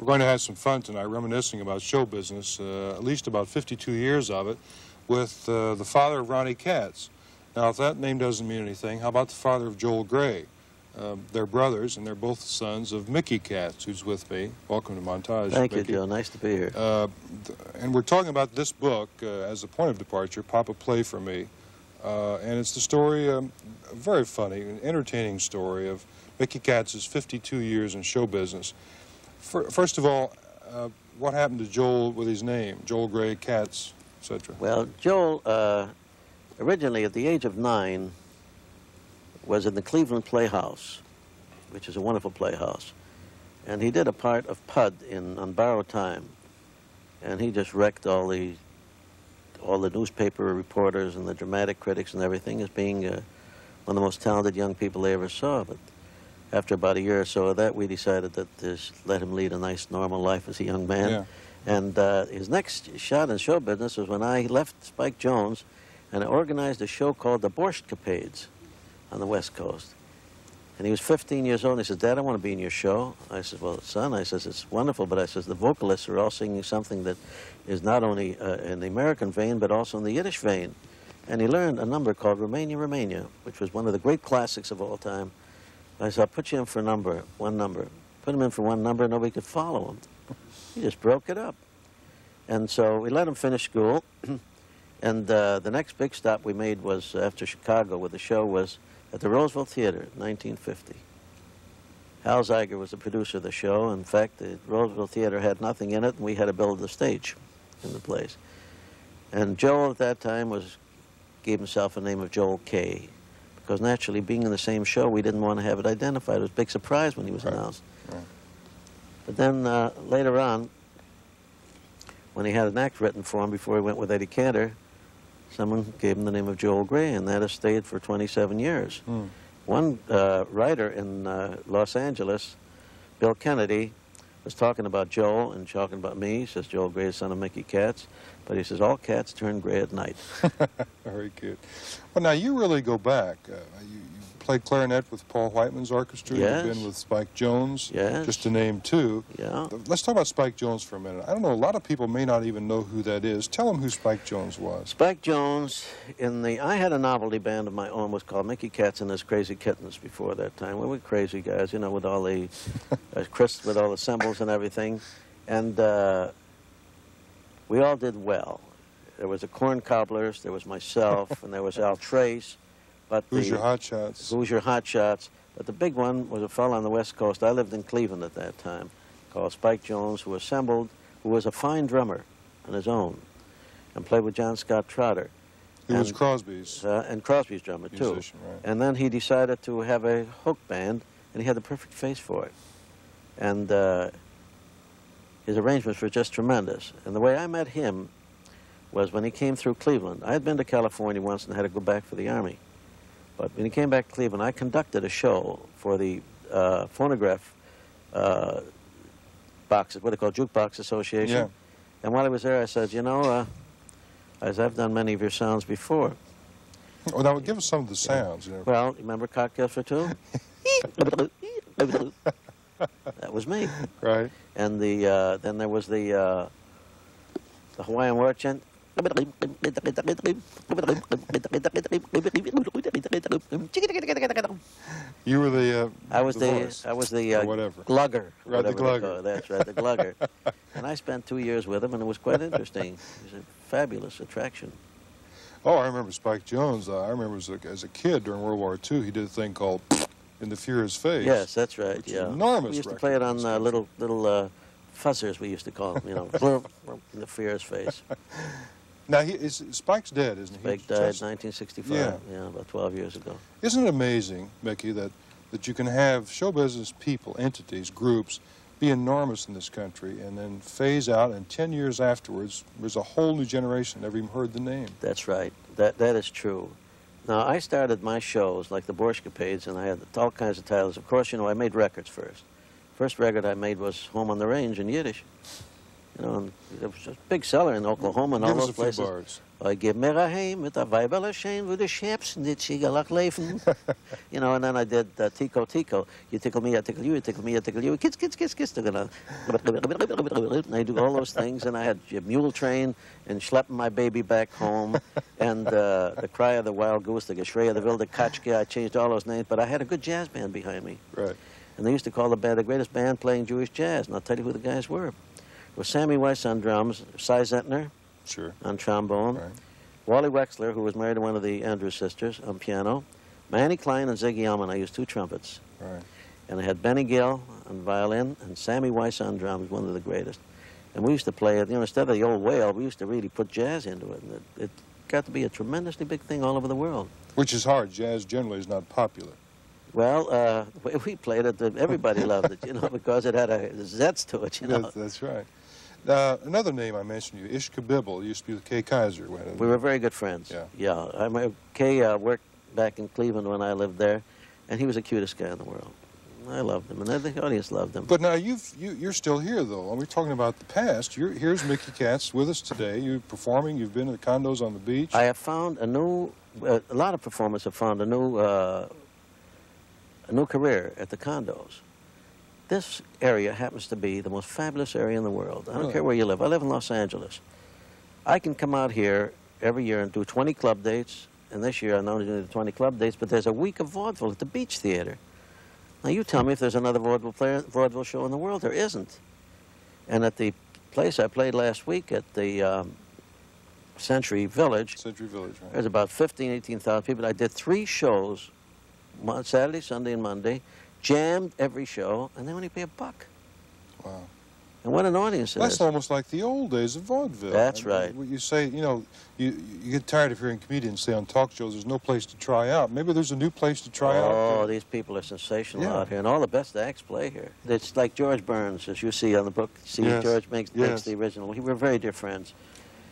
We're going to have some fun tonight reminiscing about show business, at least about 52 years of it, with the father of Ronnie Katz. Now, if that name doesn't mean anything, how about the father of Joel Gray? They're brothers, and they're both sons of Mickey Katz, who's with me. Welcome to Montage. Thank Mickey. you, Joe. Nice to be here. And we're talking about this book as a point of departure, Papa Play For Me. And it's the story, a very funny, an entertaining story of Mickey Katz's 52 years in show business. First of all, what happened to Joel with his name? Joel Gray, Katz, etc. Well, Joel, originally at the age of 9, was in the Cleveland Playhouse, which is a wonderful playhouse. And he did a part of Pud on Borrowed Time. And he just wrecked all the newspaper reporters and the dramatic critics and everything as being one of the most talented young people they ever saw. But after about a year or so of that, we decided that just let him lead a nice, normal life as a young man. Yeah. And his next shot in show business was when I left Spike Jones and I organized a show called the Borschtcapades on the West Coast. And he was 15 years old, and he says, "Dad, I want to be in your show." I said, "Well, son," I says, "it's wonderful, but I says, the vocalists are all singing something that is not only in the American vein, but also in the Yiddish vein." And he learned a number called Romania, Romania, which was one of the great classics of all time. I said, "I'll put you in for one number. Put him in for one number, nobody could follow him. He just broke it up. And so we let him finish school. And the next big stop we made was after Chicago, where the show was at the Roosevelt Theater, 1950. Hal Zeiger was the producer of the show. In fact, the Roosevelt Theater had nothing in it, and we had to build the stage in the place. And Joel at that time gave himself a name of Joel K., because naturally, being in the same show, we didn't want to have it identified. It was a big surprise when he was announced. Right. But then later on, when he had an act written for him before he went with Eddie Cantor, someone gave him the name of Joel Gray, and that has stayed for 27 years. One writer in Los Angeles, Bill Kennedy, was talking about Joel and talking about me. He says, "Joel Gray is son of Mickey Katz," but he says, "All cats turn gray at night." Very good. Well, now, you really go back. You played clarinet with Paul Whiteman's orchestra. Yes. You've been with Spike Jones, Yes. just to name two. Yeah. Let's talk about Spike Jones for a minute. I don't know, a lot of people may not even know who that is. Tell them who Spike Jones was. Spike Jones, I had a novelty band of my own, was called Mickey Katz and His Crazy Kittens before that time. We were crazy guys, you know, with all the, Chris with all the cymbals and everything. And we all did well. There was the Corn Cobblers, there was myself, and there was Al Trace. But Who's Your Hot Shots? Who's Your Hot Shots? But the big one was a fellow on the West Coast. I lived in Cleveland at that time, called Spike Jones, who assembled, who was a fine drummer on his own, and played with John Scott Trotter. He was Crosby's. And Crosby's drummer, too. Musician, right. And then he decided to have a hook band, and he had the perfect face for it. And his arrangements were just tremendous. And the way I met him was when he came through Cleveland. I had been to California once and had to go back for the Army. But when he came back to Cleveland, I conducted a show for the phonograph boxes, what they call jukebox association. Yeah. And while I was there, I said, "You know, as I've done many of your sounds before." Well, now, give us some of the sounds. You know. Well, remember Cocktails for Two? That was me. Right. And then there was the Hawaiian war chant. You were the I was the voice, whatever. glugger. Right, the glugger. That's right, the glugger. And I spent 2 years with him, and it was quite interesting. He was a fabulous attraction. Oh, I remember Spike Jones. I remember as a kid during World War II, he did a thing called "In the Fear His Face." Yes, that's right. Which Yeah, is enormous. we used to play it on little fuzzers. We used to call them. You know, in the Fear His Face. Now, Spike's dead, isn't he? Spike died in 1965. Yeah, about 12 years ago. Isn't it amazing, Mickey, that you can have show business people, entities, groups, be enormous in this country, and then phase out, and 10 years afterwards, there's a whole new generation never even heard the name. That's right. That is true. Now, I started my shows like the Borschtcapades, and I had all kinds of titles. Of course, you know, I made records first. First record I made was Home on the Range in Yiddish. You know, and it was a big seller in Oklahoma and all those places. Give us a few bars. I give mir a heim mit a Weiberle Schein, wo de Scheps nit Schigelach leven. You know, and then I did Tico Tico. You tickle me, I tickle you, you tickle me, I tickle you. Kiss, kiss, kiss, kiss. And I do all those things, and I had a mule train and schlepping my baby back home, and the Cry of the Wild Goose, the Geschrei of the Wilde Katschke. I changed all those names, but I had a good jazz band behind me. Right. And they used to call the band the greatest band playing Jewish jazz, and I'll tell you who the guys were. It was Sammy Weiss on drums, Cy Zentner Sure. on trombone, Right. Wally Wexler, who was married to one of the Andrews sisters, on piano, Manny Klein and Ziggy Elman. I used 2 trumpets. Right. And I had Benny Gill on violin and Sammy Weiss on drums, one of the greatest. And we used to play it, you know, instead of the old wail, we used to really put jazz into it. And it got to be a tremendously big thing all over the world. Which is hard. Jazz generally is not popular. Well, the way we played it, everybody loved it, you know, because it had a zest to it, you know. That's right. Another name I mentioned, you, Ishka Bibble, used to be with Kay Kaiser. We were very good friends. Yeah. Yeah. I remember Kay worked back in Cleveland when I lived there, and he was the cutest guy in the world. I loved him, and the audience loved him. But now you're still here, though. And we're talking about the past. Here's Mickey Katz with us today. You're performing. You've been in the condos on the beach. I have found a lot of performers have found a new career at the condos. This area happens to be the most fabulous area in the world. I don't care where you live. I live in Los Angeles. I can come out here every year and do 20 club dates, and this year I'm not only doing 20 club dates, but there's a week of vaudeville at the Beach Theater. Now you tell me if there's another vaudeville show in the world. There isn't. And at the place I played last week at the Century Village, Right. there's about 15,000, 18,000 people. I did 3 shows, Saturday, Sunday, and Monday, jammed every show, and they only pay $1. Wow. And what an audience it is. That's almost like the old days of vaudeville. That's right. You say, you know, you get tired of hearing comedians say on talk shows there's no place to try out. Maybe there's a new place to try out. Oh, these people are sensational out here, and all the best acts play here. It's like George Burns, as you see on the book. See, George makes the original. We were very dear friends.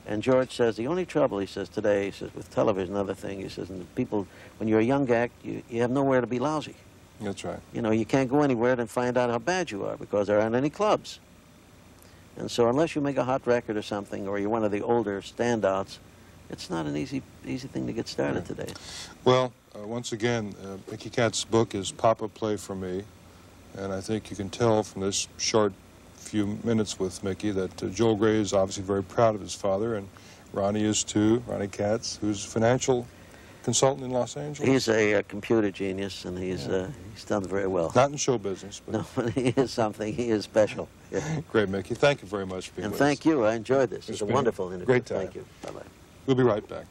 And George says, the only trouble, he says, today, he says, with television, another thing, he says, and people, when you're a young act, you have nowhere to be lousy. That's right. You know, you can't go anywhere and find out how bad you are because there aren't any clubs. And so unless you make a hot record or something, or you're one of the older standouts, it's not an easy thing to get started today. Well, once again, Mickey Katz's book is Papa Play For Me, and I think you can tell from this short few minutes with Mickey that Joel Gray is obviously very proud of his father, and Ronnie is too, Ronnie Katz, who's financial consultant in Los Angeles. He's a computer genius, and he's done very well. Not in show business, but no, but he is something. He is special. Yeah. Great, Mickey. Thank you very much for being and with thank us. you. I enjoyed this. It's a wonderful interview. Great time. Thank you. Bye-bye. We'll be right back.